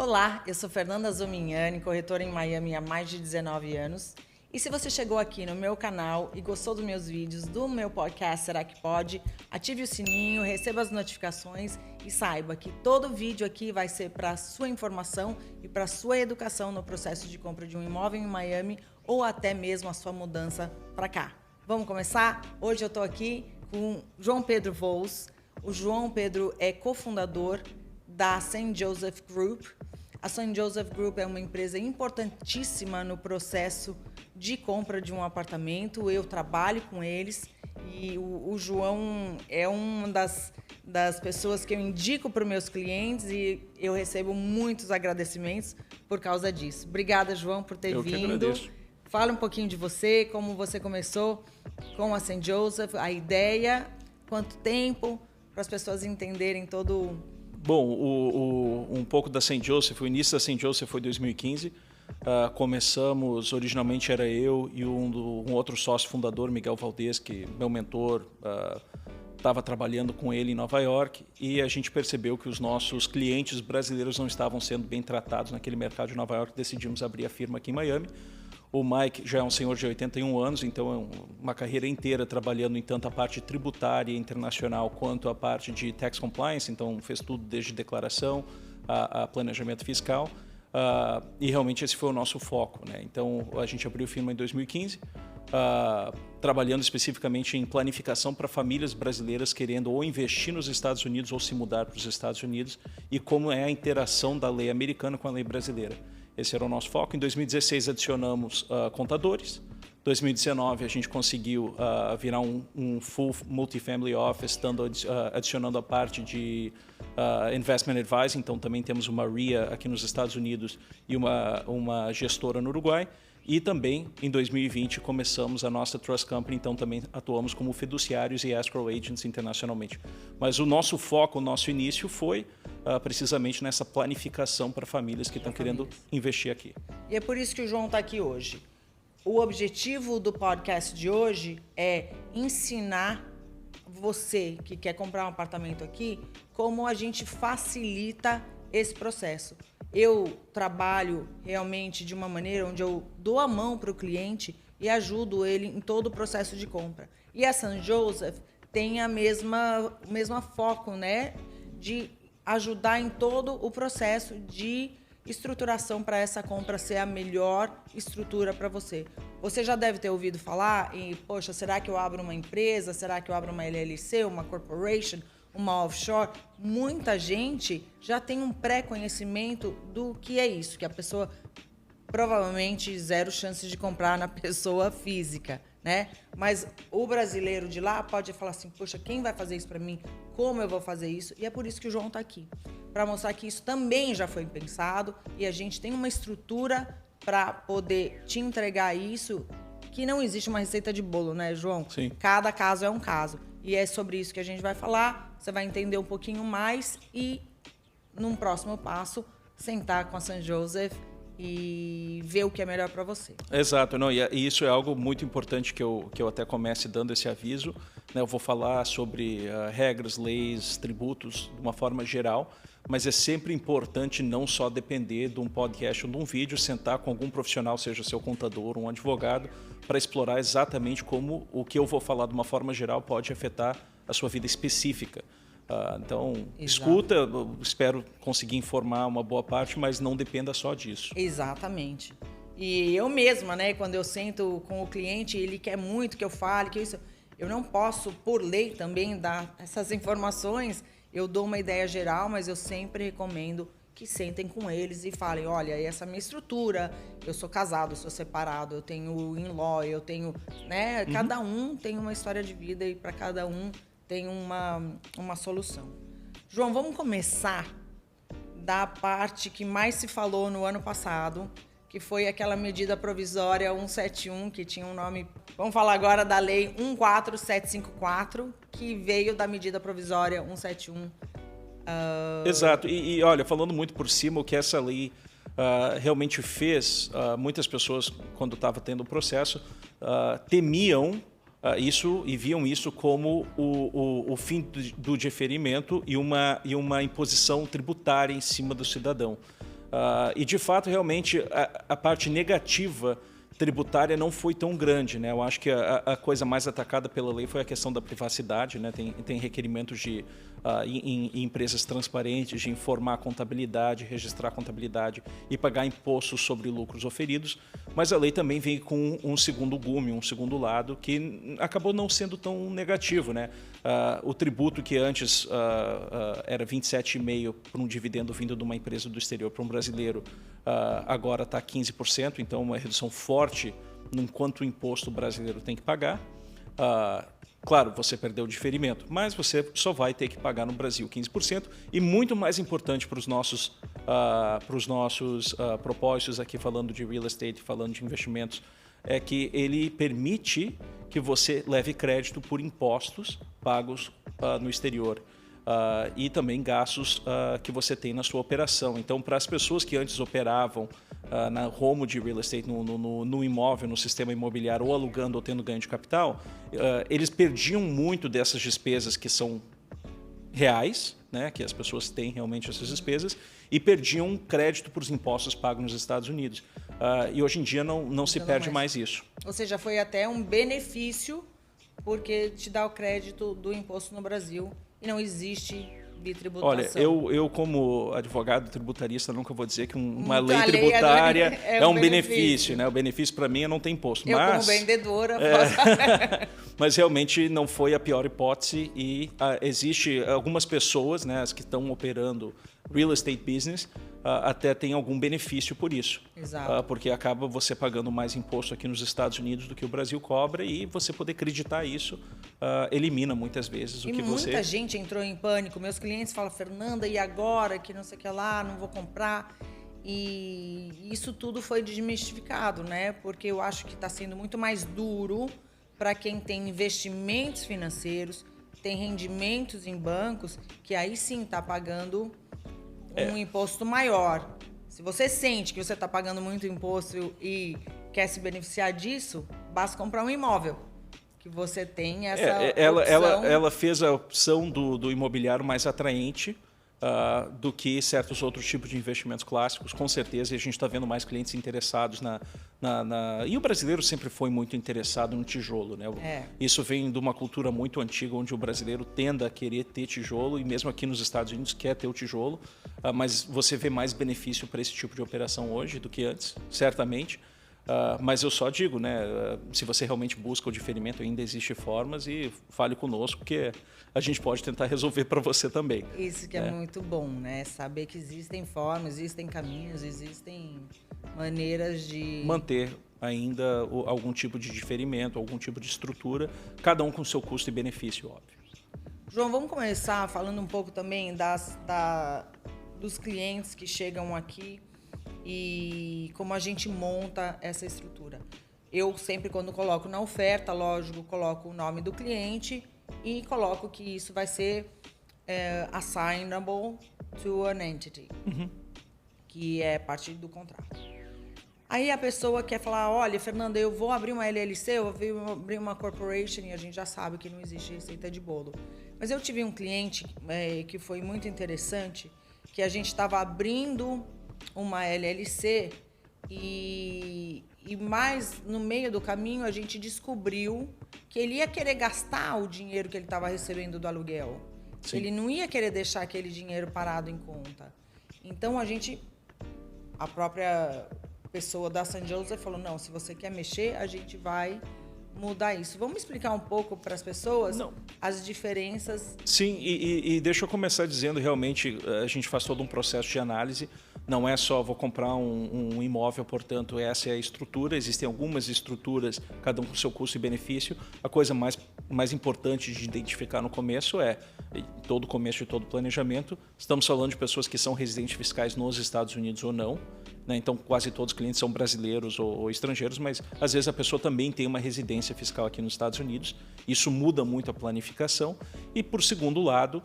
Olá, eu sou Fernanda Zomignani, corretora em Miami há mais de 19 anos. E se você chegou aqui no meu canal e gostou dos meus vídeos, do meu podcast Será que Pode? Ative o sininho, receba as notificações e saiba que todo vídeo aqui vai ser para sua informação e para sua educação no processo de compra de um imóvel em Miami ou até mesmo a sua mudança para cá. Vamos começar? Hoje eu estou aqui com João Pedro Vols. O João Pedro é cofundador da St. Joseph Group. A St. Joseph Group é uma empresa importantíssima no processo de compra de um apartamento. Eu trabalho com eles e o João é uma das pessoas que eu indico para os meus clientes e eu recebo muitos agradecimentos por causa disso. Obrigada, João, por ter vindo. Que agradeço. Fala um pouquinho de você, como você começou com a St. Joseph, a ideia, quanto tempo, para as pessoas entenderem todo. Bom, um pouco da St. Joseph, o início da St. Joseph foi em 2015. Começamos, originalmente era eu e um outro sócio fundador, Miguel Valdez, que meu mentor, estava trabalhando com ele em Nova York, e a gente percebeu que os nossos clientes brasileiros não estavam sendo bem tratados naquele mercado de Nova York. Decidimos abrir a firma aqui em Miami. O Mike já é um senhor de 81 anos, então é uma carreira inteira trabalhando em tanto a parte tributária internacional quanto a parte de tax compliance, então fez tudo desde declaração a planejamento fiscal, e realmente esse foi o nosso foco, né? Então a gente abriu a firma em 2015, trabalhando especificamente em planificação para famílias brasileiras querendo ou investir nos Estados Unidos ou se mudar para os Estados Unidos, e como é a interação da lei americana com a lei brasileira. Esse era o nosso foco. Em 2016 adicionamos contadores. Em 2019 a gente conseguiu virar um full multifamily office, adicionando a parte de investment advising. Então também temos uma RIA aqui nos Estados Unidos e uma gestora no Uruguai. E também, em 2020, começamos a nossa Trust Company, então também atuamos como fiduciários e escrow agents internacionalmente. Mas o nosso foco, o nosso início foi precisamente nessa planificação para famílias que estão querendo investir aqui. E é por isso que o João está aqui hoje. O objetivo do podcast de hoje é ensinar você que quer comprar um apartamento aqui, como a gente facilita esse processo. Eu trabalho realmente de uma maneira onde eu dou a mão para o cliente e ajudo ele em todo o processo de compra. E a St. Joseph tem o mesmo foco, né, de ajudar em todo o processo de estruturação para essa compra ser a melhor estrutura para você. Você já deve ter ouvido falar em, poxa, será que eu abro uma empresa? Será que eu abro uma LLC, uma corporation, uma offshore? Muita gente já tem um pré-conhecimento do que é isso, que a pessoa provavelmente zero chances de comprar na pessoa física, né? Mas o brasileiro de lá pode falar assim, poxa, quem vai fazer isso para mim? Como eu vou fazer isso? E é por isso que o João está aqui, para mostrar que isso também já foi pensado e a gente tem uma estrutura para poder te entregar isso, que não existe uma receita de bolo, né, João? Sim. Cada caso é um caso. E é sobre isso que a gente vai falar, você vai entender um pouquinho mais e, num próximo passo, sentar com a St. Joseph e ver o que é melhor para você. Exato, não, e isso é algo muito importante que eu até comece dando esse aviso, né? Eu vou falar sobre regras, leis, tributos de uma forma geral, mas é sempre importante não só depender de um podcast ou de um vídeo, sentar com algum profissional, seja seu contador ou um advogado, para explorar exatamente como o que eu vou falar de uma forma geral pode afetar a sua vida específica. Então, exato. Escuta, espero conseguir informar uma boa parte, mas não dependa só disso. Exatamente. E eu mesma, né, quando eu sento com o cliente, ele quer muito que eu fale, que isso, eu não posso, por lei também, dar essas informações. Eu dou uma ideia geral, mas eu sempre recomendo que sentem com eles e falem, olha, essa é a minha estrutura, eu sou casado, eu sou separado, eu tenho in-law, eu tenho, né, cada um tem uma história de vida e para cada um tem uma solução. João, vamos começar da parte que mais se falou no ano passado, que foi aquela medida provisória 171, que tinha um nome... Vamos falar agora da lei 14754, que veio da medida provisória 171. Exato. E olha, falando muito por cima, o que essa lei realmente fez, muitas pessoas, quando estava tendo o processo, temiam isso e viam isso como o fim do diferimento e uma imposição tributária em cima do cidadão. E, de fato, realmente, a parte negativa tributária não foi tão grande, né? Eu acho que a coisa mais atacada pela lei foi a questão da privacidade, né? Tem requerimentos em empresas transparentes de informar a contabilidade, registrar a contabilidade e pagar impostos sobre lucros oferidos, mas a lei também vem com um segundo gume, um segundo lado, que acabou não sendo tão negativo, né? O tributo que antes era 27,5% por um dividendo vindo de uma empresa do exterior para um brasileiro, agora está 15%, então uma redução forte no quanto o imposto brasileiro tem que pagar. Claro, você perdeu o diferimento, mas você só vai ter que pagar no Brasil 15%. E muito mais importante para os nossos propósitos aqui, falando de real estate, falando de investimentos, é que ele permite que você leve crédito por impostos pagos no exterior. E também gastos que você tem na sua operação. Então, para as pessoas que antes operavam na ramo de real estate, no imóvel, no sistema imobiliário, ou alugando ou tendo ganho de capital, eles perdiam muito dessas despesas que são reais, né, que as pessoas têm realmente essas despesas, e perdiam crédito por os impostos pagos nos Estados Unidos. E hoje em dia não se perde mais isso. Ou seja, foi até um benefício porque te dá o crédito do imposto no Brasil. E não existe bitributação. Olha, eu como advogado tributarista nunca vou dizer que uma lei tributária é um benefício, né? O benefício para mim é não ter imposto. Como vendedora, posso... Mas realmente não foi a pior hipótese e existe algumas pessoas, né, as que estão operando real estate business, até tem algum benefício por isso. Exato. Porque acaba você pagando mais imposto aqui nos Estados Unidos do que o Brasil cobra e você poder acreditar isso elimina muitas vezes o que você... Muita gente entrou em pânico. Meus clientes falam, Fernanda, e agora que não sei o que lá, não vou comprar. E isso tudo foi desmistificado, né? Porque eu acho que está sendo muito mais duro para quem tem investimentos financeiros, tem rendimentos em bancos, que aí sim está pagando um imposto maior. Se você sente que você está pagando muito imposto e quer se beneficiar disso, basta comprar um imóvel, que você tem essa opção. Ela fez a opção do imobiliário mais atraente do que certos outros tipos de investimentos clássicos, com certeza, e a gente está vendo mais clientes interessados E o brasileiro sempre foi muito interessado no tijolo, né? Isso vem de uma cultura muito antiga, onde o brasileiro tende a querer ter tijolo, e mesmo aqui nos Estados Unidos quer ter o tijolo, mas você vê mais benefício para esse tipo de operação hoje do que antes, certamente. Mas eu só digo, né, se você realmente busca o diferimento, ainda existem formas e fale conosco, que a gente pode tentar resolver para você também. Isso que é muito bom, né? Saber que existem formas, existem caminhos, existem maneiras de... manter ainda algum tipo de diferimento, algum tipo de estrutura, cada um com seu custo e benefício, óbvio. João, vamos começar falando um pouco também dos clientes que chegam aqui e como a gente monta essa estrutura. Eu sempre, quando coloco na oferta, lógico, coloco o nome do cliente e coloco que isso vai ser assignable to an entity, que é parte do contrato. Aí a pessoa quer falar, olha, Fernanda, eu vou abrir uma LLC, eu vou abrir uma corporation, e a gente já sabe que não existe receita de bolo. Mas eu tive um cliente que foi muito interessante, que a gente estava abrindo uma LLC e mais no meio do caminho a gente descobriu que ele ia querer gastar o dinheiro que ele estava recebendo do aluguel. Sim. Ele não ia querer deixar aquele dinheiro parado em conta. Então a própria pessoa da St. Joseph falou, não, se você quer mexer, a gente vai mudar isso. Vamos explicar um pouco para as pessoas as diferenças? Sim, e deixa eu começar dizendo, realmente, a gente faz todo um processo de análise. Não é só vou comprar um imóvel, portanto, essa é a estrutura. Existem algumas estruturas, cada um com seu custo e benefício. A coisa mais importante de identificar no começo todo começo de todo planejamento, estamos falando de pessoas que são residentes fiscais nos Estados Unidos ou não. Né? Então, quase todos os clientes são brasileiros ou estrangeiros, mas às vezes a pessoa também tem uma residência fiscal aqui nos Estados Unidos. Isso muda muito a planificação. E, por segundo lado,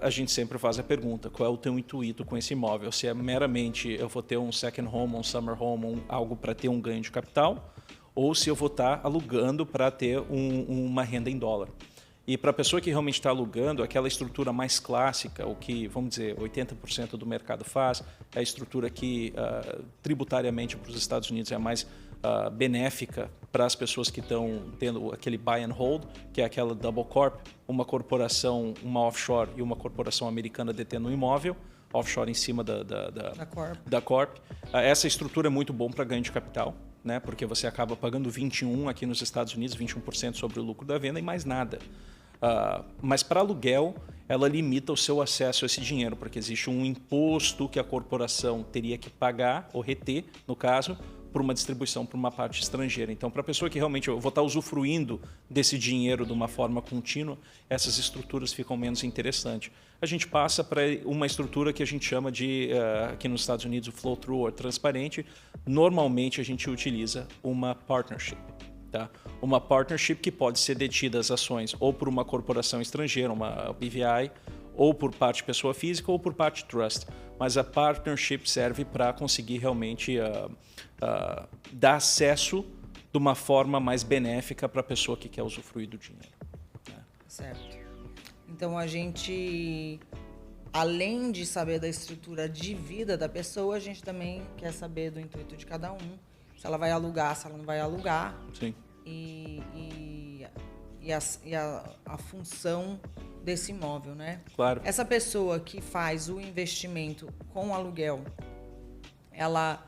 a gente sempre faz a pergunta, qual é o teu intuito com esse imóvel? Se é meramente eu vou ter um second home, um summer home, algo para ter um ganho de capital, ou se eu vou estar alugando para ter uma renda em dólar. E para a pessoa que realmente está alugando, aquela estrutura mais clássica, o que, vamos dizer, 80% do mercado faz, é a estrutura que tributariamente para os Estados Unidos é a mais benéfica para as pessoas que estão tendo aquele buy and hold, que é aquela double corp, uma corporação, uma offshore e uma corporação americana detendo um imóvel, offshore em cima da corp. Essa estrutura é muito bom para ganho de capital, né? Porque você acaba pagando 21% aqui nos Estados Unidos, 21% sobre o lucro da venda e mais nada. Mas para aluguel, ela limita o seu acesso a esse dinheiro, porque existe um imposto que a corporação teria que pagar, ou reter, no caso, por uma distribuição para uma parte estrangeira. Então, para a pessoa que realmente eu vou estar usufruindo desse dinheiro de uma forma contínua, essas estruturas ficam menos interessantes. A gente passa para uma estrutura que a gente chama de, aqui nos Estados Unidos, o flow-through ou transparente. Normalmente, a gente utiliza uma partnership. Tá? Uma partnership que pode ser detida as ações ou por uma corporação estrangeira, uma BVI, ou por parte pessoa física ou por parte trust. Mas a partnership serve para conseguir realmente dar acesso de uma forma mais benéfica para a pessoa que quer usufruir do dinheiro. Né? Certo. Então, a gente, além de saber da estrutura de vida da pessoa, a gente também quer saber do intuito de cada um. Se ela vai alugar, se ela não vai alugar. Sim. E a função desse imóvel, né? Claro. Essa pessoa que faz o investimento com aluguel, ela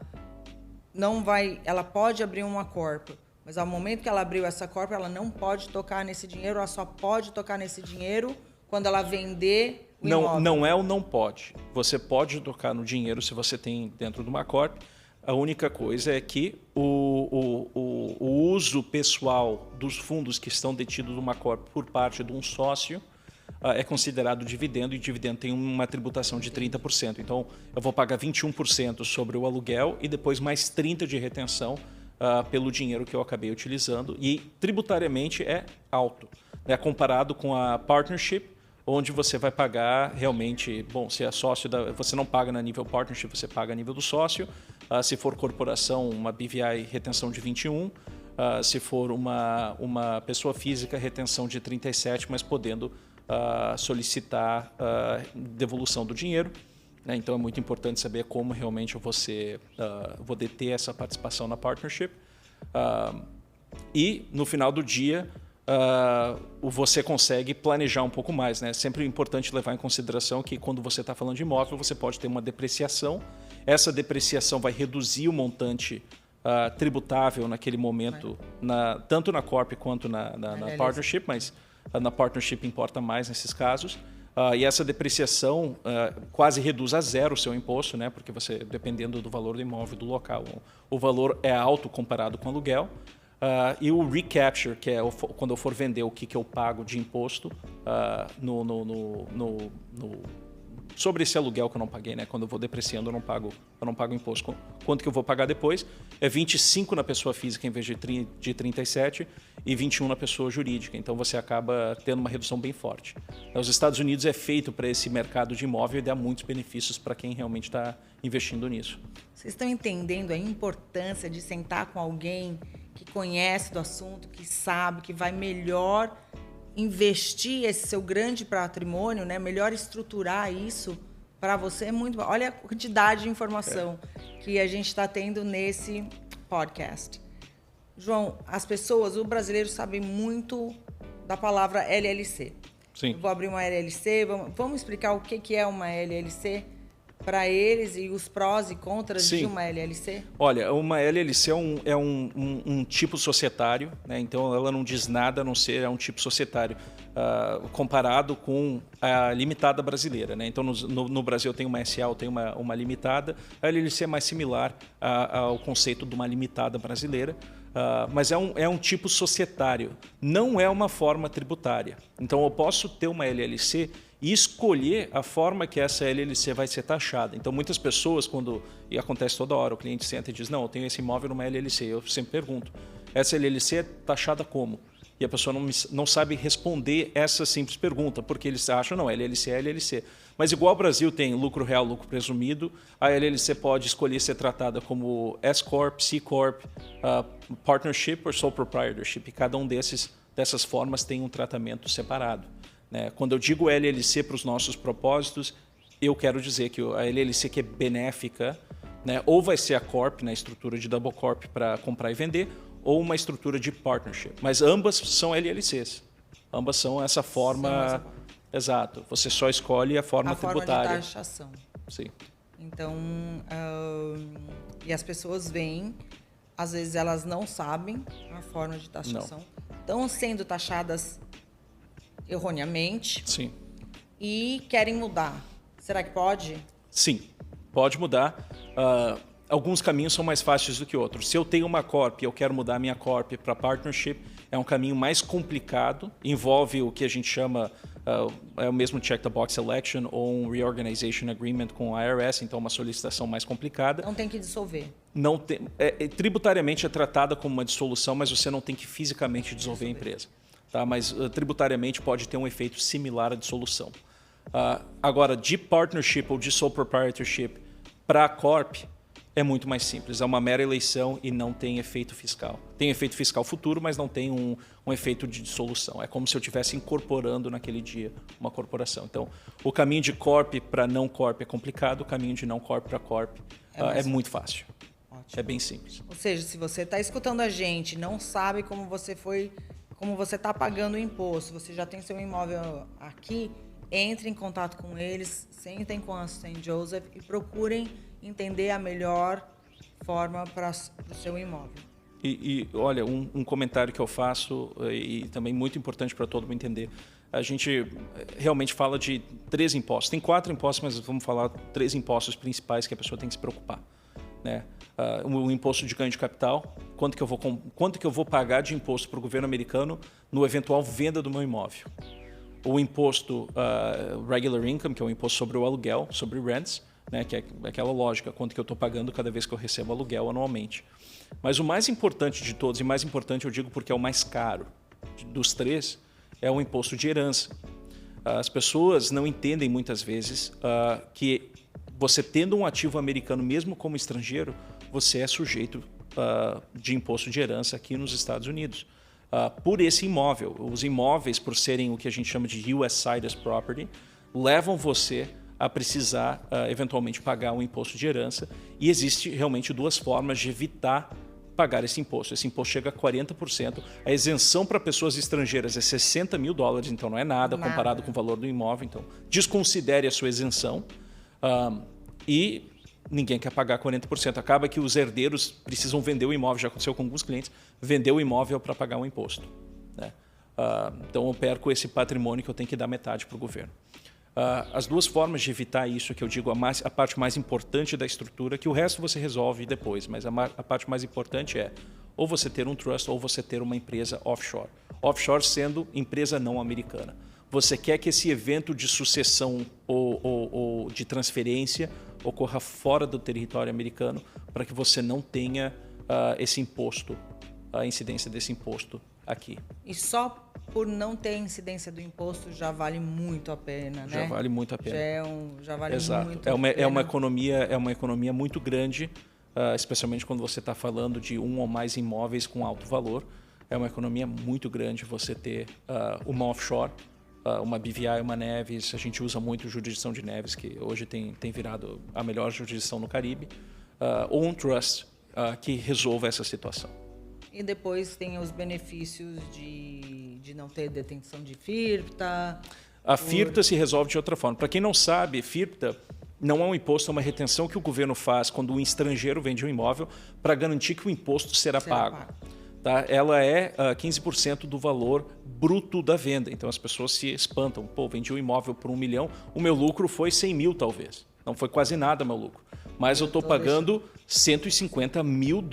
não vai, ela pode abrir uma corp, mas ao momento que ela abriu essa corp, ela não pode tocar nesse dinheiro, ela só pode tocar nesse dinheiro quando ela vender o imóvel. Não é ou não pode. Você pode tocar no dinheiro se você tem dentro de uma corp. A única coisa é que o uso pessoal dos fundos que estão detidos numa corp por parte de um sócio é considerado dividendo, e dividendo tem uma tributação de 30%. Então, eu vou pagar 21% sobre o aluguel e depois mais 30% de retenção pelo dinheiro que eu acabei utilizando. E tributariamente é alto, né? Comparado com a partnership, onde você vai pagar realmente, bom, se é sócio, você não paga na nível partnership, você paga a nível do sócio. Se for corporação, uma BVI, retenção de 21%. Se for uma pessoa física, retenção de 37%, mas podendo solicitar devolução do dinheiro. Né? Então, é muito importante saber como realmente eu vou deter essa participação na partnership. E, no final do dia, você consegue planejar um pouco mais. Né? Sempre é importante levar em consideração que quando você está falando de imóvel, você pode ter uma depreciação. Essa depreciação vai reduzir o montante tributável naquele momento, tanto na Corp quanto na Partnership, mas na Partnership importa mais nesses casos. E essa depreciação quase reduz a zero o seu imposto, né? Porque você, dependendo do valor do imóvel, do local, o valor é alto comparado com o aluguel. E o recapture, que é quando eu for vender, o que eu pago de imposto sobre esse aluguel que eu não paguei, né? Quando eu vou depreciando, eu não pago imposto. Quanto que eu vou pagar depois? É 25 na pessoa física em vez de 37 e 21 na pessoa jurídica. Então você acaba tendo uma redução bem forte. Os Estados Unidos é feito para esse mercado de imóvel e dá muitos benefícios para quem realmente está investindo nisso. Vocês estão entendendo a importância de sentar com alguém que conhece do assunto, que sabe, que vai melhor investir esse seu grande patrimônio, né? Melhor estruturar isso para você? É muito bom. Olha a quantidade de informação que a gente está tendo nesse podcast. João, as pessoas, o brasileiro sabe muito da palavra LLC. Sim. Eu vou abrir uma LLC, vamos explicar o que é uma LLC para eles e os prós e contras de uma LLC? Olha, uma LLC é um tipo societário, né? Então ela não diz nada a não ser um tipo societário, comparado com a limitada brasileira, né? Então no Brasil tem uma SA, tem uma limitada, a LLC é mais similar ao conceito de uma limitada brasileira, mas é um tipo societário, não é uma forma tributária. Então eu posso ter uma LLC e escolher a forma que essa LLC vai ser taxada. Então, muitas pessoas, e acontece toda hora, o cliente senta e diz, não, eu tenho esse imóvel numa LLC. Eu sempre pergunto, essa LLC é taxada como? E a pessoa não sabe responder essa simples pergunta, porque eles acham, não, LLC é LLC. Mas igual o Brasil tem lucro real, lucro presumido, a LLC pode escolher ser tratada como S-Corp, C-Corp, Partnership ou Sole Proprietorship. E cada um desses dessas formas têm um tratamento separado, né? Quando eu digo LLC para os nossos propósitos, eu quero dizer que a LLC que é benéfica, né, ou vai ser a Corp, na estrutura de Double Corp para comprar e vender, ou uma estrutura de partnership. Mas ambas são LLCs. Ambas são essa forma... Exato. Você só escolhe a forma tributária. A forma de taxação. Sim. Então, e as pessoas veem, às vezes elas não sabem a forma de taxação. Estão sendo taxadas erroneamente. Sim. E querem mudar. Será que pode? Sim, pode mudar. Alguns caminhos são mais fáceis do que outros. Se eu tenho uma Corp e eu quero mudar a minha Corp para Partnership, é um caminho mais complicado, envolve o que a gente chama, é o mesmo Check the Box Election ou um Reorganization Agreement com a IRS, então uma solicitação mais complicada. Não tem que dissolver. Não tem, tributariamente é tratada como uma dissolução, mas você não tem que fisicamente dissolver a empresa. Tá? Mas tributariamente pode ter um efeito similar à dissolução. Agora, de Partnership ou de Sole Proprietorship para a Corp, é muito mais simples. É uma mera eleição e não tem efeito fiscal. Tem efeito fiscal futuro, mas não tem um efeito de dissolução. É como se eu estivesse incorporando naquele dia uma corporação. Então, o caminho de Corp para não Corp é complicado, o caminho de não Corp para Corp é muito fácil. Ótimo. É bem simples. Ou seja, se você está escutando a gente, não sabe como você está pagando o imposto, você já tem seu imóvel aqui, entre em contato com eles, sentem com a St. Joseph e procurem entender a melhor forma para o seu imóvel. E olha, um comentário que eu faço, e também muito importante para todo mundo entender, a gente realmente fala de 3 impostos. Tem 4 impostos, mas vamos falar 3 impostos principais que a pessoa tem que se preocupar, né? O imposto de ganho de capital, quanto que eu vou pagar de imposto para o governo americano no eventual venda do meu imóvel. O imposto regular income, que é o imposto sobre o aluguel, sobre rents, né, que é aquela lógica, quanto que eu estou pagando cada vez que eu recebo aluguel anualmente. Mas o mais importante de todos, e mais importante eu digo porque é o mais caro dos 3, é o imposto de herança. As pessoas não entendem muitas vezes que você tendo um ativo americano, mesmo como estrangeiro, você é sujeito de imposto de herança aqui nos Estados Unidos. Por esse imóvel. Os imóveis, por serem o que a gente chama de U.S. Situs Property, levam você a precisar, eventualmente, pagar um imposto de herança. E existe realmente 2 formas de evitar pagar esse imposto. Esse imposto chega a 40%. A isenção para pessoas estrangeiras é $60 mil, então não é nada comparado com o valor do imóvel. Então, desconsidere a sua isenção. E ninguém quer pagar 40%. Acaba que os herdeiros precisam vender o imóvel. Já aconteceu com alguns clientes. Vender o imóvel para pagar um imposto, né? Então, eu perco esse patrimônio que eu tenho que dar metade para o governo. As 2 formas de evitar isso, que eu digo a parte mais importante da estrutura, que o resto você resolve depois, mas a parte mais importante é ou você ter um trust ou você ter uma empresa offshore. Offshore sendo empresa não americana. Você quer que esse evento de sucessão ou de transferência ocorra fora do território americano para que você não tenha esse imposto, a incidência desse imposto aqui. E só por não ter incidência do imposto já vale muito a pena, né? Já vale muito a pena. Já vale Exato. muito a pena. É uma economia muito grande, especialmente quando você está falando de 1 ou mais imóveis com alto valor. É uma economia muito grande você ter uma offshore, uma BVI, uma Neves. A gente usa muito jurisdição de Neves, que hoje tem virado a melhor jurisdição no Caribe, ou um trust que resolva essa situação. E depois tem os benefícios de não ter detenção de FIRPTA. A FIRPTA se resolve de outra forma. Para quem não sabe, FIRPTA não é um imposto, é uma retenção que o governo faz quando um estrangeiro vende um imóvel para garantir que o imposto será pago. Tá? Ela é 15% do valor bruto da venda. Então as pessoas se espantam. Pô, vendi um imóvel por $1 milhão, o meu lucro foi 100 mil talvez. Não foi quase nada meu lucro. Mas eu estou pagando $150 mil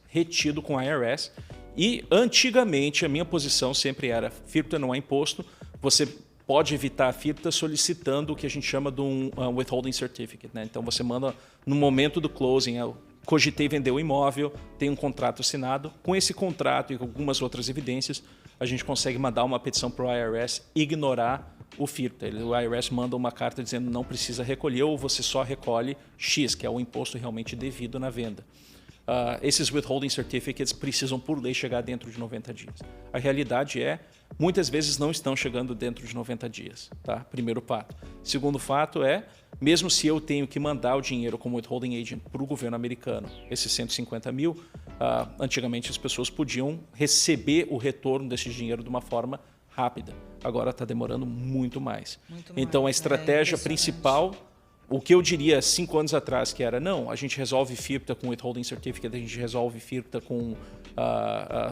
retido com a IRS. E antigamente a minha posição sempre era: FIRPTA não é imposto, você pode evitar a FIRPTA solicitando o que a gente chama de um withholding certificate, né? Então você manda no momento do closing, eu cogitei vender o imóvel, tem um contrato assinado. Com esse contrato e com algumas outras evidências, a gente consegue mandar uma petição para o IRS ignorar o FIRPTA. O IRS manda uma carta dizendo não precisa recolher ou você só recolhe X, que é o imposto realmente devido na venda. esses withholding certificates precisam, por lei, chegar dentro de 90 dias. A realidade é, muitas vezes não estão chegando dentro de 90 dias. Tá? Primeiro fato. Segundo fato é, mesmo se eu tenho que mandar o dinheiro como withholding agent para o governo americano, esses 150 mil, antigamente as pessoas podiam receber o retorno desse dinheiro de uma forma rápida. Agora está demorando muito mais. Então, a estratégia principal, o que eu diria 5 anos atrás, que era, não, a gente resolve FIRPTA com withholding certificate, a gente resolve FIRPTA com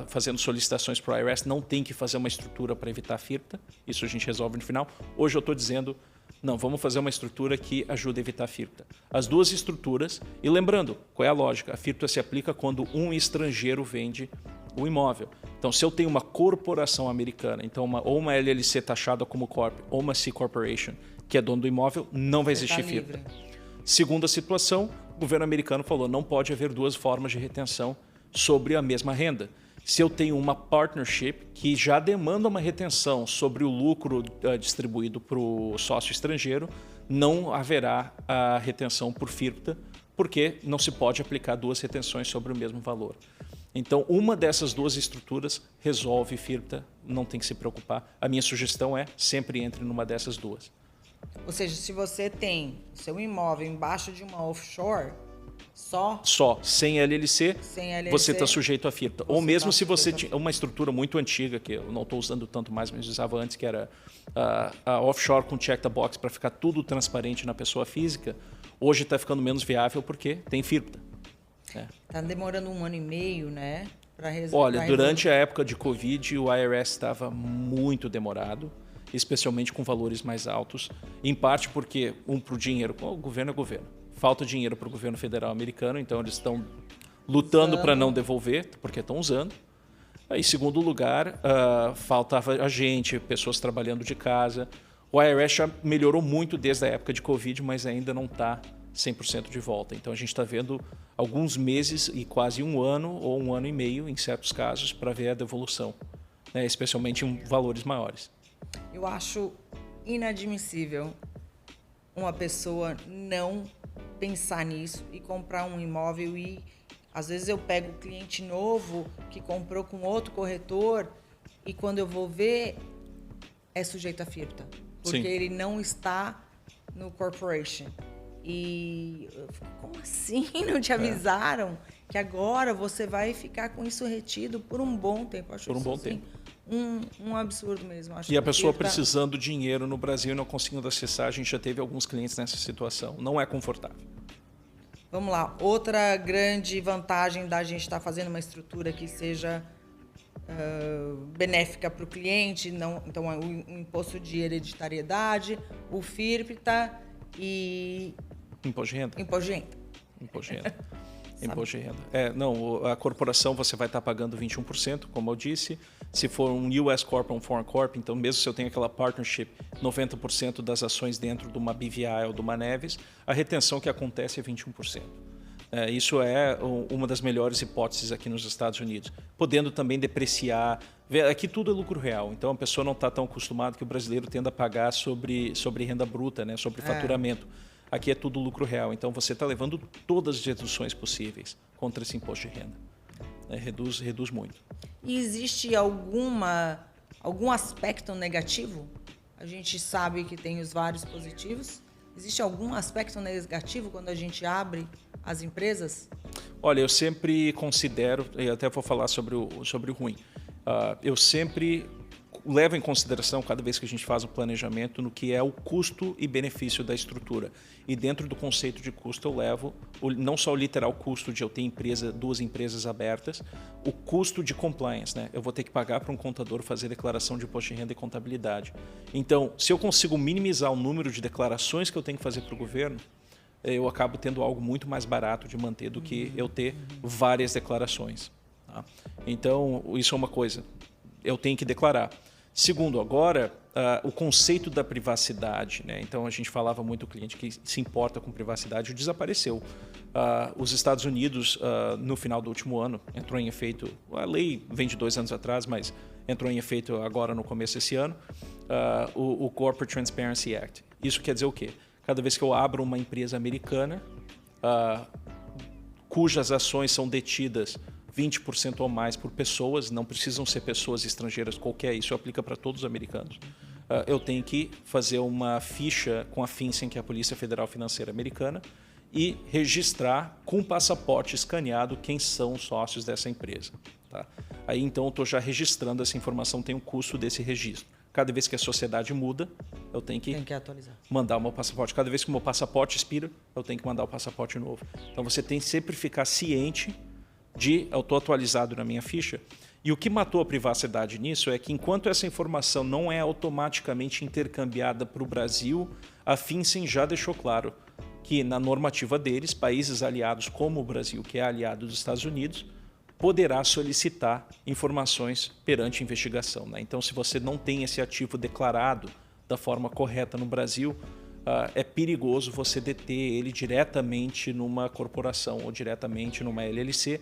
fazendo solicitações para o IRS, não tem que fazer uma estrutura para evitar FIRPTA, isso a gente resolve no final. Hoje eu estou dizendo, não, vamos fazer uma estrutura que ajude a evitar FIRPTA. As duas estruturas, e lembrando, qual é a lógica? A FIRPTA se aplica quando um estrangeiro vende o imóvel. Então, se eu tenho uma corporação americana, então ou uma LLC taxada como corp, ou uma C Corporation, que é dono do imóvel, não vai existir FIRPTA. Segunda situação, o governo americano falou, não pode haver duas formas de retenção sobre a mesma renda. Se eu tenho uma partnership que já demanda uma retenção sobre o lucro distribuído para o sócio estrangeiro, não haverá a retenção por FIRPTA, porque não se pode aplicar duas retenções sobre o mesmo valor. Então, uma dessas duas estruturas resolve FIRPTA, não tem que se preocupar. A minha sugestão é sempre entre numa dessas duas. Ou seja, se você tem seu imóvel embaixo de uma offshore, só sem LLC, você está sujeito a FIRPTA. Ou mesmo se você tinha uma estrutura muito antiga, que eu não estou usando tanto mais, mas usava antes, que era a offshore com check the box para ficar tudo transparente na pessoa física, hoje está ficando menos viável porque tem FIRPTA. Está demorando 1 ano e meio, né? Olha, durante a época de Covid, o IRS estava muito demorado, especialmente com valores mais altos, em parte porque, para o dinheiro, o governo é governo. Falta dinheiro para o governo federal americano, então eles estão lutando para não devolver, porque estão usando. Em segundo lugar, faltava gente, pessoas trabalhando de casa. O IRS já melhorou muito desde a época de Covid, mas ainda não está 100% de volta. Então, a gente está vendo alguns meses e quase 1 ano ou 1 ano e meio, em certos casos, para ver a devolução, né? Especialmente em valores maiores. Eu acho inadmissível uma pessoa não pensar nisso e comprar um imóvel e, às vezes, eu pego cliente novo que comprou com outro corretor e, quando eu vou ver, é sujeito a FIRPTA. Porque ele não está no corporation. E eu fico, como assim? Não te avisaram que agora você vai ficar com isso retido por um bom tempo? Acho por um bom tempo. Um absurdo mesmo. Acho e a pessoa precisando de dinheiro no Brasil e não conseguindo acessar, a gente já teve alguns clientes nessa situação. Não é confortável. Vamos lá. Outra grande vantagem da gente estar fazendo uma estrutura que seja benéfica para o cliente, então o imposto de hereditariedade, o FIRPTA e... Imposto de renda. Imposto de renda. Imposto de renda. Imposto de renda. Não, a corporação você vai estar pagando 21%, como eu disse. Se for um US Corp ou um Foreign Corp, então mesmo se eu tenho aquela partnership, 90% das ações dentro de uma BVI ou de uma Neves, a retenção que acontece é 21%. Isso é uma das melhores hipóteses aqui nos Estados Unidos. Podendo também depreciar. Aqui tudo é lucro real, então a pessoa não está tão acostumada que o brasileiro tende a pagar sobre renda bruta, né, sobre faturamento. Aqui é tudo lucro real, então você está levando todas as deduções possíveis contra esse imposto de renda. Reduz muito. E existe algum aspecto negativo? A gente sabe que tem os vários positivos. Existe algum aspecto negativo quando a gente abre as empresas? Olha, eu sempre considero, e até vou falar sobre o ruim, eu sempre levo em consideração, cada vez que a gente faz o planejamento, no que é o custo e benefício da estrutura. E dentro do conceito de custo eu levo não só o literal custo de eu ter duas empresas abertas, o custo de compliance, né? Eu vou ter que pagar para um contador fazer declaração de imposto de renda e contabilidade. Então, se eu consigo minimizar o número de declarações que eu tenho que fazer para o governo, eu acabo tendo algo muito mais barato de manter do que eu ter várias declarações. Tá? Então, isso é uma coisa. Eu tenho que declarar. Segundo, agora, o conceito da privacidade, né? Então, a gente falava muito com o cliente que se importa com privacidade, desapareceu. Os Estados Unidos, no final do último ano, entrou em efeito, a lei vem de 2 anos atrás, mas entrou em efeito agora no começo desse ano, o Corporate Transparency Act. Isso quer dizer o quê? Cada vez que eu abro uma empresa americana, cujas ações são detidas 20% ou mais por pessoas, não precisam ser pessoas estrangeiras qualquer, isso aplica para todos os americanos. Eu tenho que fazer uma ficha com a FinCEN, que é a Polícia Federal Financeira Americana, e registrar com passaporte escaneado quem são os sócios dessa empresa. Tá? Aí então eu estou já registrando essa informação, tem um custo desse registro. Cada vez que a sociedade muda, eu tenho que atualizar. mandar o meu passaporte. Cada vez que o meu passaporte expira, eu tenho que mandar o passaporte novo. Então você tem que sempre ficar ciente de eu estou atualizado na minha ficha. E o que matou a privacidade nisso é que enquanto essa informação não é automaticamente intercambiada para o Brasil, a FinCEN já deixou claro que na normativa deles, países aliados como o Brasil, que é aliado dos Estados Unidos, poderá solicitar informações perante investigação. Né? Então, se você não tem esse ativo declarado da forma correta no Brasil, é perigoso você deter ele diretamente numa corporação ou diretamente numa LLC,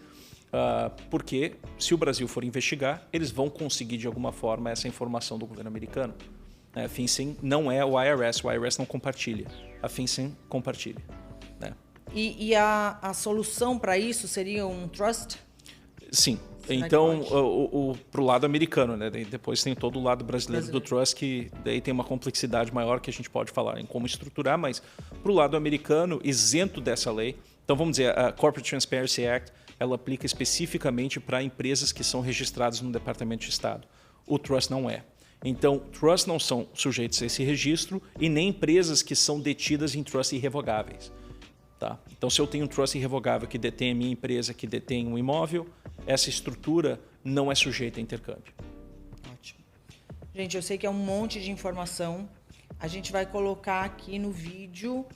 porque se o Brasil for investigar, eles vão conseguir de alguma forma essa informação do governo americano. A FinCEN não é o IRS não compartilha, a FinCEN compartilha. Né? E a solução para isso seria um trust? Sim. Então, para o lado americano, né? Depois tem todo o lado brasileiro do trust, que daí tem uma complexidade maior que a gente pode falar em como estruturar, mas para o lado americano, isento dessa lei. Então, vamos dizer, a Corporate Transparency Act, ela aplica especificamente para empresas que são registradas no Departamento de Estado. O trust não é. Então, trusts não são sujeitos a esse registro e nem empresas que são detidas em trusts irrevogáveis. Tá? Então, se eu tenho um trust irrevogável que detém a minha empresa, que detém um imóvel, essa estrutura não é sujeita a intercâmbio. Ótimo. Gente, eu sei que é um monte de informação. A gente vai colocar aqui no vídeo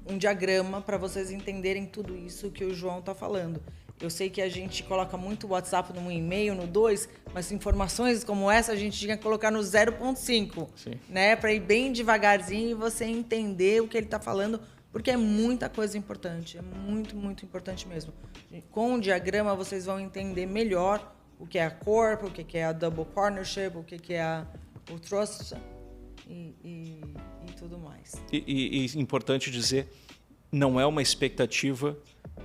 um diagrama para vocês entenderem tudo isso que o João está falando. Eu sei que a gente coloca muito WhatsApp no 1 e-mail, no 2, mas informações como essa a gente tinha que colocar no 0.5, né? Para ir bem devagarzinho e você entender o que ele está falando, porque é muita coisa importante, é muito, muito importante mesmo. Com o diagrama vocês vão entender melhor o que é a Corp, o que é a Double Partnership, o que é o Trust e tudo mais. E importante dizer, não é uma expectativa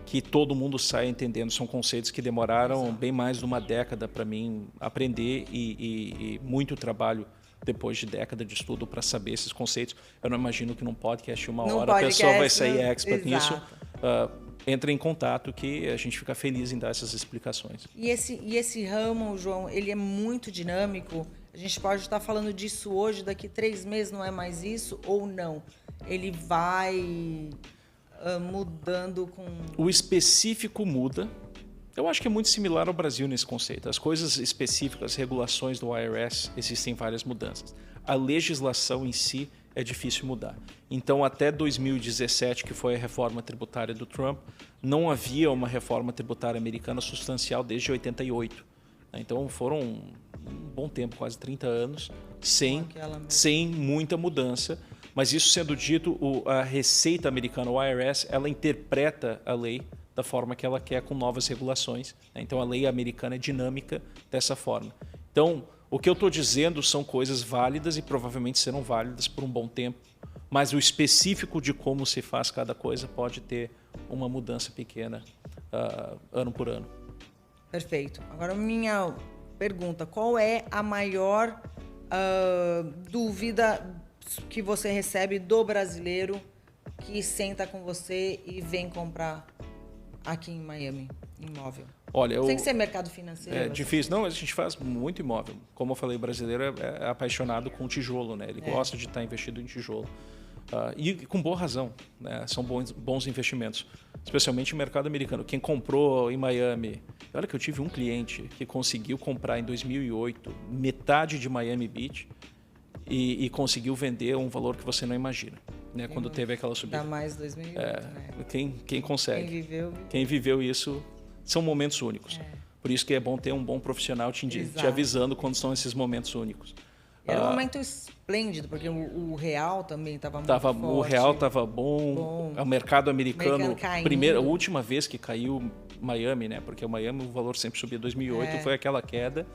que todo mundo saia entendendo. São conceitos que demoraram bem mais de uma década para mim aprender e muito trabalho depois de década de estudo para saber esses conceitos. Eu não imagino que num podcast uma hora a pessoa vai sair expert nisso. Entre em contato que a gente fica feliz em dar essas explicações. E esse ramo, João, ele é muito dinâmico. A gente pode estar falando disso hoje, daqui 3 meses não é mais isso ou não? Ele vai mudando com... O específico muda. Eu acho que é muito similar ao Brasil nesse conceito. As coisas específicas, as regulações do IRS, existem várias mudanças. A legislação em si é difícil mudar. Então, até 2017, que foi a reforma tributária do Trump, não havia uma reforma tributária americana substancial desde 88. Então, foram um bom tempo, quase 30 anos, sem muita mudança. Mas isso sendo dito, a Receita Americana, o IRS, ela interpreta a lei da forma que ela quer, com novas regulações. Então, a lei americana é dinâmica dessa forma. Então, o que eu estou dizendo são coisas válidas e provavelmente serão válidas por um bom tempo, mas o específico de como se faz cada coisa pode ter uma mudança pequena ano por ano. Perfeito. Agora, minha pergunta, qual é a maior dúvida que você recebe do brasileiro que senta com você e vem comprar aqui em Miami imóvel? Olha, tem que ser mercado financeiro. É difícil. Não, a gente faz muito imóvel. Como eu falei, o brasileiro é apaixonado com tijolo, né? Ele gosta de estar investido em tijolo. E com boa razão, né? São bons investimentos, especialmente o mercado americano. Quem comprou em Miami... Olha que eu tive um cliente que conseguiu comprar em 2008 metade de Miami Beach e conseguiu vender um valor que você não imagina, né? Quando teve aquela subida. Ainda mais 2008, né? Quem consegue. Quem viveu isso, são momentos únicos. Por isso que é bom ter um bom profissional te avisando quando são esses momentos únicos. Era um momento esplêndido, porque o real também estava muito forte. O real estava bom, o mercado americano a última vez que caiu Miami, né? Porque o Miami, o valor sempre subia. 2008 foi aquela queda,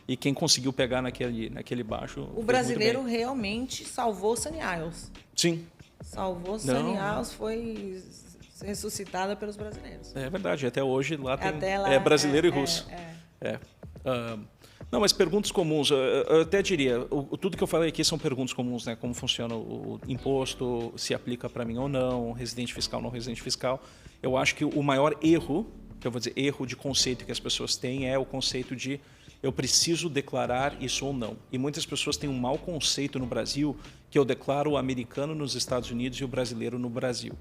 e quem conseguiu pegar naquele baixo... O brasileiro realmente salvou Sunny Isles. Sim. Salvou Sunny Isles, foi ressuscitada pelos brasileiros. É verdade, até hoje lá tem Até lá, brasileiro e russo. Não, mas perguntas comuns, eu até diria, tudo que eu falei aqui são perguntas comuns, né? Como funciona o imposto, se aplica para mim ou não, residente fiscal, não residente fiscal. Eu acho que o maior erro, que eu vou dizer erro de conceito que as pessoas têm, é o conceito de eu preciso declarar isso ou não. E muitas pessoas têm um mau conceito no Brasil que eu declaro o americano nos Estados Unidos e o brasileiro no Brasil.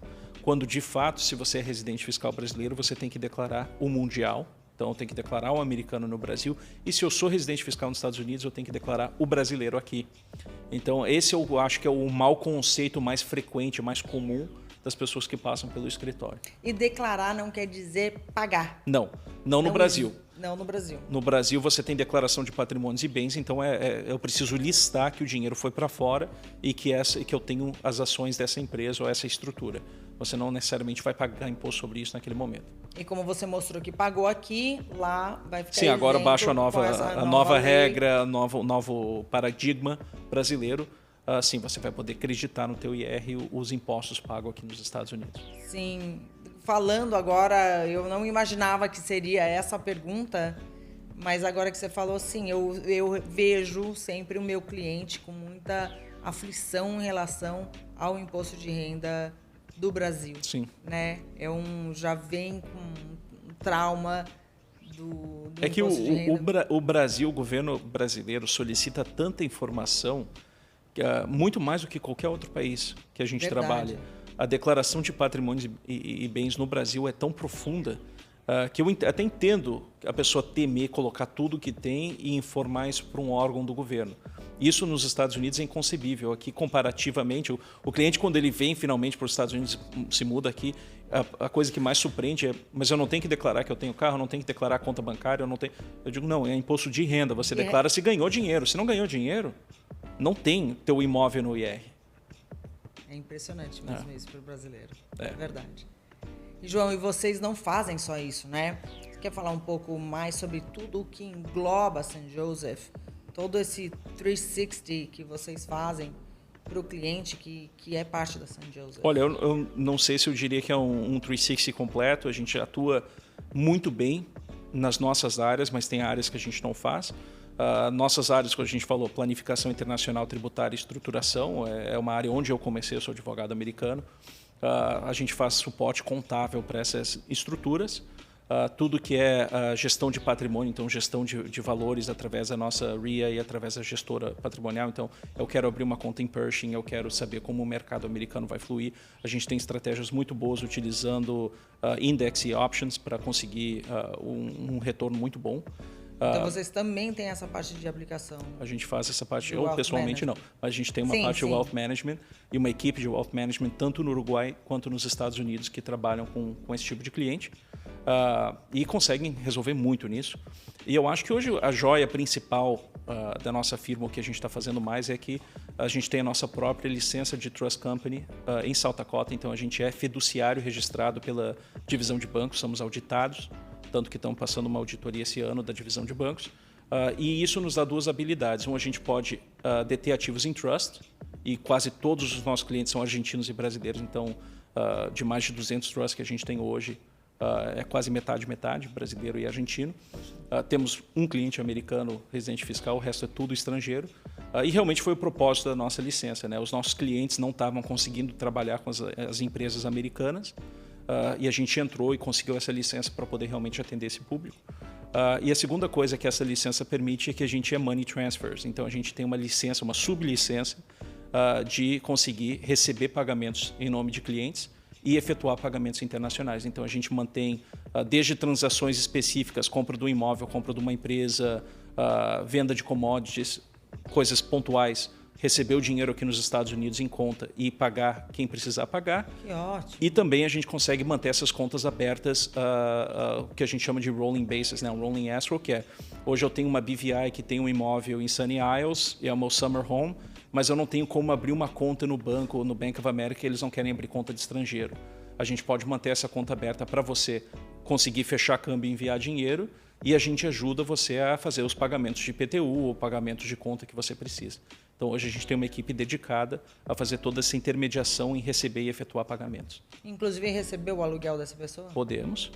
Quando, de fato, se você é residente fiscal brasileiro, você tem que declarar o mundial. Então, eu tenho que declarar o americano no Brasil. E se eu sou residente fiscal nos Estados Unidos, eu tenho que declarar o brasileiro aqui. Então, esse eu acho que é o mau conceito mais frequente, mais comum das pessoas que passam pelo escritório. E declarar não quer dizer pagar. Não no Brasil. Não no Brasil. No Brasil, você tem declaração de patrimônios e bens, então eu preciso listar que o dinheiro foi para fora e que eu tenho as ações dessa empresa ou essa estrutura. Você não necessariamente vai pagar imposto sobre isso naquele momento. E como você mostrou que pagou aqui, lá vai ficar Sim, agora baixo a nova lei. regra, o novo paradigma brasileiro. Sim, você vai poder acreditar no teu IR os impostos pagos aqui nos Estados Unidos. Sim. Falando agora, eu não imaginava que seria essa a pergunta, mas agora que você falou, sim, eu vejo sempre o meu cliente com muita aflição em relação ao imposto de renda do Brasil. Sim. Né? Já vem com um trauma do é que imposto de renda. o Brasil, o governo brasileiro solicita tanta informação, muito mais do que qualquer outro país que a gente trabalha. A declaração de patrimônios e bens no Brasil é tão profunda que eu até entendo a pessoa temer colocar tudo que tem e informar isso para um órgão do governo. Isso nos Estados Unidos é inconcebível. Aqui, comparativamente, o cliente, quando ele vem finalmente para os Estados Unidos, se muda aqui, a coisa que mais surpreende é, mas eu não tenho que declarar que eu tenho carro, eu não tenho que declarar conta bancária, eu não tenho... Eu digo, não, é imposto de renda. Você declara se ganhou dinheiro. Se não ganhou dinheiro, não tem teu imóvel no IR. É impressionante mesmo isso para o brasileiro. É verdade. E, João, e vocês não fazem só isso, né? Você quer falar um pouco mais sobre tudo o que engloba St. Joseph? Todo esse 360 que vocês fazem para o cliente que é parte da St. Joseph? Olha, eu não sei se eu diria que é um 360 completo. A gente atua muito bem nas nossas áreas, mas tem áreas que a gente não faz. Nossas áreas, como a gente falou, planificação internacional, tributária e estruturação, é uma área onde eu comecei, eu sou advogado americano. A gente faz suporte contábil para essas estruturas. Tudo que é gestão de patrimônio, então gestão de valores através da nossa RIA e através da gestora patrimonial. Então, eu quero abrir uma conta em Pershing, eu quero saber como o mercado americano vai fluir. A gente tem estratégias muito boas utilizando index e options para conseguir um retorno muito bom. Então, vocês também têm essa parte de aplicação? A gente faz essa parte, eu pessoalmente não, mas a gente tem uma parte de Wealth Management e uma equipe de Wealth Management tanto no Uruguai quanto nos Estados Unidos que trabalham com esse tipo de cliente e conseguem resolver muito nisso. E eu acho que hoje a joia principal da nossa firma, o que a gente está fazendo mais é que a gente tem a nossa própria licença de Trust Company em South Dakota, então a gente é fiduciário registrado pela divisão de bancos, somos auditados, tanto que estamos passando uma auditoria esse ano da divisão de bancos. E isso nos dá duas habilidades. A gente pode deter ativos em trust, e quase todos os nossos clientes são argentinos e brasileiros, então de mais de 200 trusts que a gente tem hoje, é quase metade, brasileiro e argentino. Temos um cliente americano residente fiscal, o resto é tudo estrangeiro. E realmente foi o propósito da nossa licença, né? Os nossos clientes não estavam conseguindo trabalhar com as empresas americanas, e a gente entrou e conseguiu essa licença para poder realmente atender esse público. E a segunda coisa que essa licença permite é que a gente é money transfers. Então, a gente tem uma licença, uma sublicença de conseguir receber pagamentos em nome de clientes e efetuar pagamentos internacionais. Então, a gente mantém desde transações específicas, compra do imóvel, compra de uma empresa, venda de commodities, coisas pontuais, receber o dinheiro aqui nos Estados Unidos em conta e pagar quem precisar pagar. Que ótimo. E também a gente consegue manter essas contas abertas, o que a gente chama de rolling basis, né? Um rolling escrow, que é, hoje eu tenho uma BVI que tem um imóvel em Sunny Isles, é o meu summer home, mas eu não tenho como abrir uma conta no banco, no Bank of America, eles não querem abrir conta de estrangeiro. A gente pode manter essa conta aberta para você conseguir fechar câmbio e enviar dinheiro, e a gente ajuda você a fazer os pagamentos de IPTU ou pagamentos de conta que você precisa. Então, hoje a gente tem uma equipe dedicada a fazer toda essa intermediação em receber e efetuar pagamentos. Inclusive, receber o aluguel dessa pessoa? Podemos.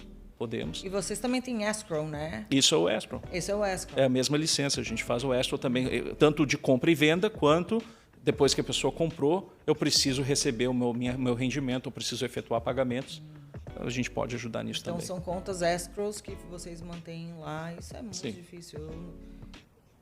E vocês também têm escrow, né? Isso é o escrow. Esse é o escrow. É a mesma licença, a gente faz o escrow também, tanto de compra e venda, quanto depois que a pessoa comprou, eu preciso receber o meu rendimento, eu preciso efetuar pagamentos. A gente pode ajudar nisso então, também. Então, são contas escrows que vocês mantêm lá. Isso é muito difícil.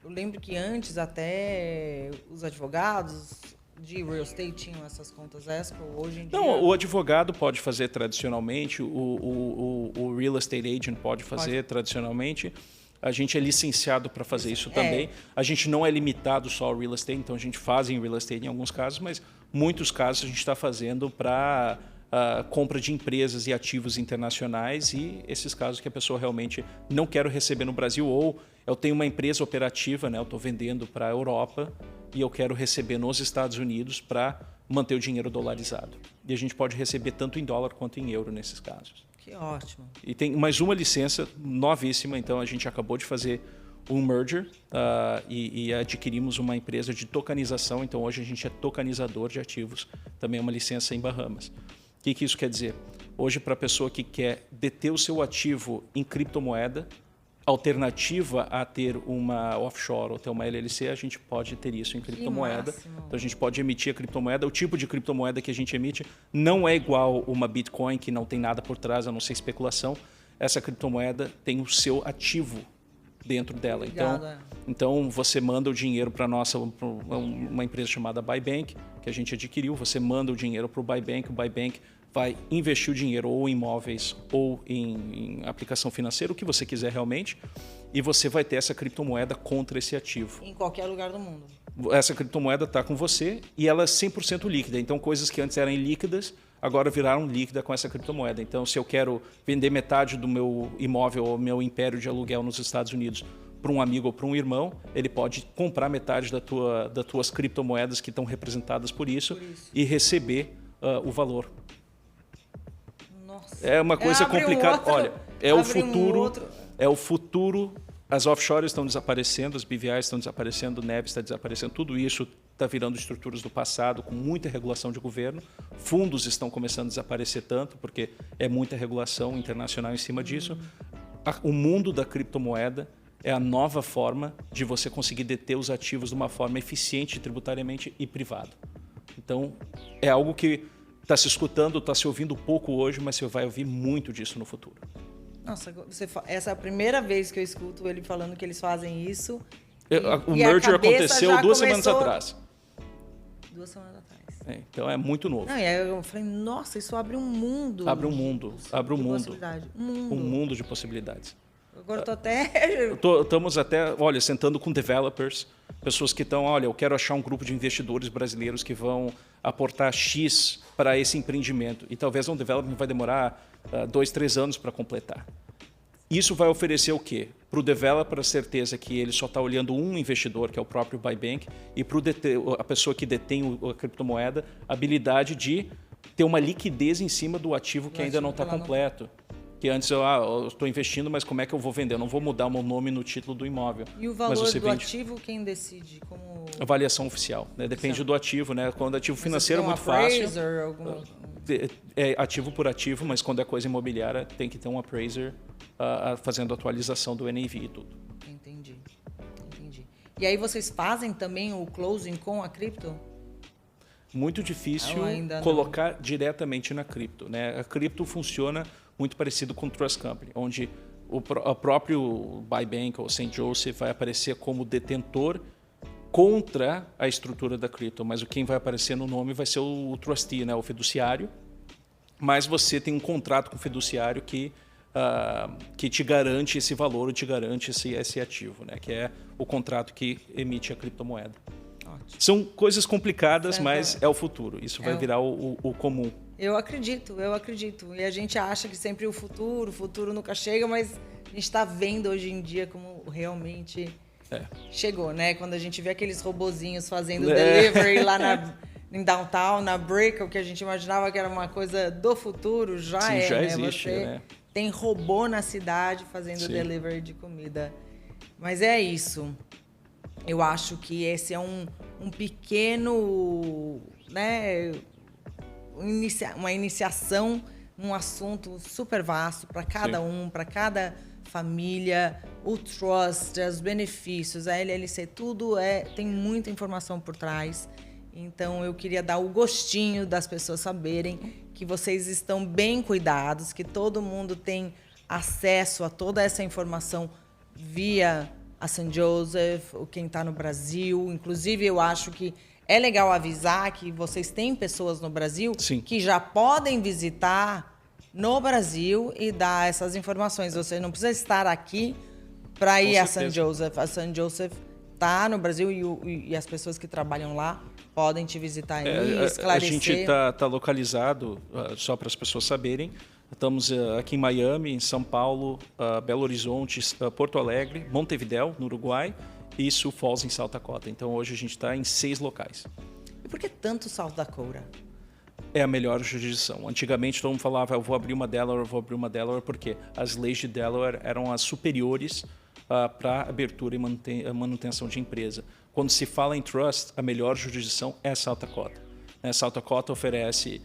Eu lembro que antes até os advogados de real estate tinham essas contas escrow. Hoje em dia... Não, o advogado pode fazer tradicionalmente, o real estate agent pode fazer tradicionalmente. A gente é licenciado para fazer isso também. A gente não é limitado só ao real estate, então a gente faz em real estate em alguns casos, mas muitos casos a gente está fazendo para compra de empresas e ativos internacionais, e esses casos que a pessoa realmente não quer receber no Brasil, ou eu tenho uma empresa operativa, né, eu estou vendendo para a Europa e eu quero receber nos Estados Unidos para manter o dinheiro dolarizado. E a gente pode receber tanto em dólar quanto em euro nesses casos. Que ótimo. E tem mais uma licença novíssima, então a gente acabou de fazer um merger e adquirimos uma empresa de tokenização, então hoje a gente é tokenizador de ativos, também é uma licença em Bahamas. O que isso quer dizer? Hoje, para a pessoa que quer deter o seu ativo em criptomoeda, alternativa a ter uma offshore ou ter uma LLC, a gente pode ter isso em criptomoeda. Então, a gente pode emitir a criptomoeda. O tipo de criptomoeda que a gente emite não é igual uma Bitcoin, que não tem nada por trás, a não ser especulação. Essa criptomoeda tem o seu ativo dentro dela. Então, você manda o dinheiro para uma empresa chamada Buybank, que a gente adquiriu, você manda o dinheiro para o Buybank vai investir o dinheiro ou em imóveis ou em aplicação financeira, o que você quiser realmente, e você vai ter essa criptomoeda contra esse ativo. Em qualquer lugar do mundo. Essa criptomoeda está com você e ela é 100% líquida. Então, coisas que antes eram ilíquidas, agora viraram líquida com essa criptomoeda. Então, se eu quero vender metade do meu imóvel ou meu império de aluguel nos Estados Unidos para um amigo ou para um irmão, ele pode comprar metade das tuas criptomoedas que estão representadas por isso e receber o valor. Nossa. É uma coisa complicada. Olha, é o futuro. É o futuro. As offshores estão desaparecendo, as BVIs estão desaparecendo, o NEB está desaparecendo. Tudo isso está virando estruturas do passado, com muita regulação de governo. Fundos estão começando a desaparecer tanto, porque é muita regulação internacional em cima disso. O mundo da criptomoeda é a nova forma de você conseguir deter os ativos de uma forma eficiente tributariamente e privada. Então, é algo que está se escutando, está se ouvindo pouco hoje, mas você vai ouvir muito disso no futuro. Nossa, essa é a primeira vez que eu escuto ele falando que eles fazem isso. O merger aconteceu 2 semanas atrás. 2 semanas atrás. Então é muito novo. Não, e aí eu falei, nossa, isso abre um mundo. Abre um mundo. Um mundo de possibilidades. Agora estou até... Estamos até, olha, sentando com developers, pessoas que estão, olha, eu quero achar um grupo de investidores brasileiros que vão aportar X para esse empreendimento. E talvez um development vai demorar 2, 3 anos para completar. Isso vai oferecer o quê? Para o developer a certeza que ele só está olhando um investidor, que é o próprio Buybank, e para a pessoa que detém a criptomoeda, a habilidade de ter uma liquidez em cima do ativo que ainda não está completo. Que antes eu estou investindo, mas como é que eu vou vender? Eu não vou mudar o meu nome no título do imóvel. E o valor do ativo, quem decide? Avaliação oficial, né? Depende do ativo, né? Quando é ativo financeiro é muito fácil. É ativo por ativo, mas quando é coisa imobiliária tem que ter um appraiser fazendo atualização do NAV e tudo. Entendi. E aí vocês fazem também o closing com a cripto? Muito difícil colocar diretamente na cripto, né? A cripto funciona muito parecido com o Trust Company, onde o próprio Buybank ou St. Joseph vai aparecer como detentor contra a estrutura da cripto, mas quem vai aparecer no nome vai ser o trustee, né, o fiduciário, mas você tem um contrato com o fiduciário que te garante esse valor, te garante esse ativo, né, que é o contrato que emite a criptomoeda. Ótimo. São coisas complicadas, mas é o futuro. Isso vai virar o comum. Eu acredito. E a gente acha que sempre o futuro nunca chega, mas a gente está vendo hoje em dia como realmente chegou, né? Quando a gente vê aqueles robozinhos fazendo delivery lá em downtown, na Brick, o que a gente imaginava que era uma coisa do futuro, já existe, Você né? tem robô na cidade fazendo delivery de comida. Mas é isso. eu acho que esse é um pequeno, né, uma iniciação num assunto super vasto para cada para cada família, o trust, os benefícios, a LLC, tudo tem muita informação por trás. Então, eu queria dar o gostinho das pessoas saberem que vocês estão bem cuidados, que todo mundo tem acesso a toda essa informação via a St. Joseph, ou quem está no Brasil. Inclusive, eu acho que é legal avisar que vocês têm pessoas no Brasil que já podem visitar no Brasil e dar essas informações. Você não precisa estar aqui para ir a St. Joseph. A St. Joseph está no Brasil e as pessoas que trabalham lá podem te visitar e esclarecer. A gente está localizado, só para as pessoas saberem, estamos aqui em Miami, em São Paulo, Belo Horizonte, Porto Alegre, Montevidéu, no Uruguai, e Sioux Falls, em South Dakota. Então, hoje a gente está em 6 locais. E por que tanto South Dakota? É a melhor jurisdição. Antigamente, todo mundo falava, eu vou abrir uma Delaware, porque as leis de Delaware eram as superiores para abertura e manutenção de empresa. Quando se fala em trust, a melhor jurisdição é South Dakota. South Dakota oferece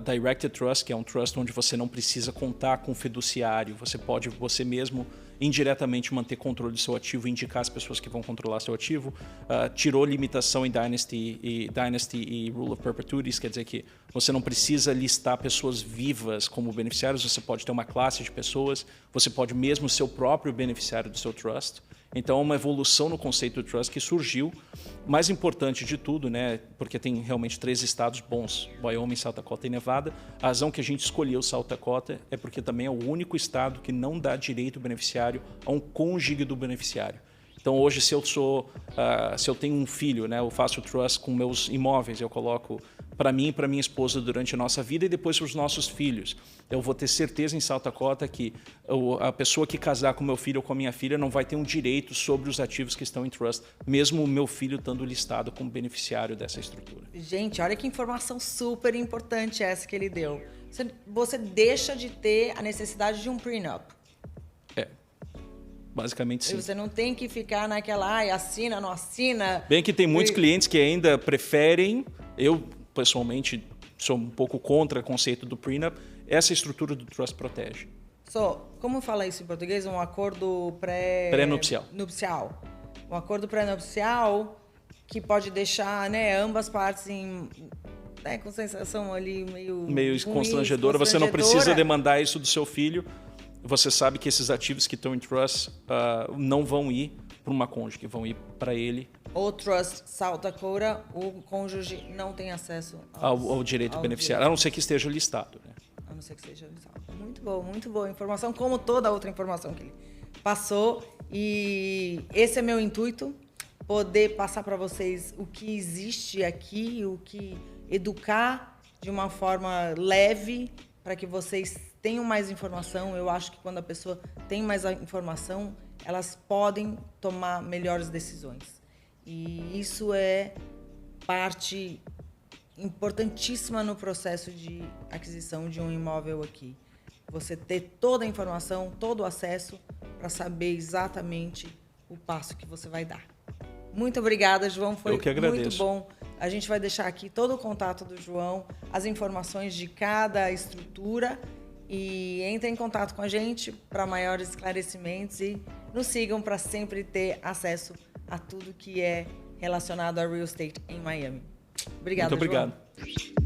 Directed Trust, que é um trust onde você não precisa contar com fiduciário. Você pode, você mesmo, indiretamente manter controle do seu ativo e indicar as pessoas que vão controlar seu ativo. Tirou limitação em Dynasty e Rule of Perpetuities, quer dizer que você não precisa listar pessoas vivas como beneficiários, você pode ter uma classe de pessoas, você pode mesmo ser o próprio beneficiário do seu trust. Então, é uma evolução no conceito de trust que surgiu. Mais importante de tudo, né, porque tem realmente 3 estados bons, Wyoming, South Dakota e Nevada. A razão que a gente escolheu South Dakota é porque também é o único estado que não dá direito beneficiário a um cônjuge do beneficiário. Então, hoje, se eu tenho um filho, né, eu faço trust com meus imóveis, eu coloco para mim e para minha esposa durante a nossa vida e depois para os nossos filhos. Eu vou ter certeza em South Dakota que a pessoa que casar com meu filho ou com a minha filha não vai ter um direito sobre os ativos que estão em trust, mesmo o meu filho estando listado como beneficiário dessa estrutura. Gente, olha que informação super importante essa que ele deu. Você deixa de ter a necessidade de um prenup. Basicamente, sim. Você não tem que ficar naquela, assina, não assina. Bem que tem muitos clientes que ainda preferem, eu pessoalmente sou um pouco contra o conceito do prenup, essa estrutura do trust protege. Como fala isso em português? Um acordo pré-nupcial. Um acordo pré-nupcial que pode deixar, né, ambas partes com sensação ali meio constrangedora. Você não precisa demandar isso do seu filho. Você sabe que esses ativos que estão em trust não vão ir para uma cônjuge, vão ir para ele. O trust South Dakota, o cônjuge não tem acesso ao direito beneficiário, a não ser que esteja listado. Né? A não ser que esteja listado. Muito boa informação, como toda outra informação que ele passou. E esse é meu intuito, poder passar para vocês o que existe aqui, o que educar de uma forma leve, para que vocês tenham mais informação. Eu acho que quando a pessoa tem mais informação, elas podem tomar melhores decisões. E isso é parte importantíssima no processo de aquisição de um imóvel aqui. Você ter toda a informação, todo o acesso para saber exatamente o passo que você vai dar. Muito obrigada, João. Foi muito bom. A gente vai deixar aqui todo o contato do João, as informações de cada estrutura. E entre em contato com a gente para maiores esclarecimentos e nos sigam para sempre ter acesso a tudo que é relacionado a real estate em Miami. Obrigada, Muito obrigado. João.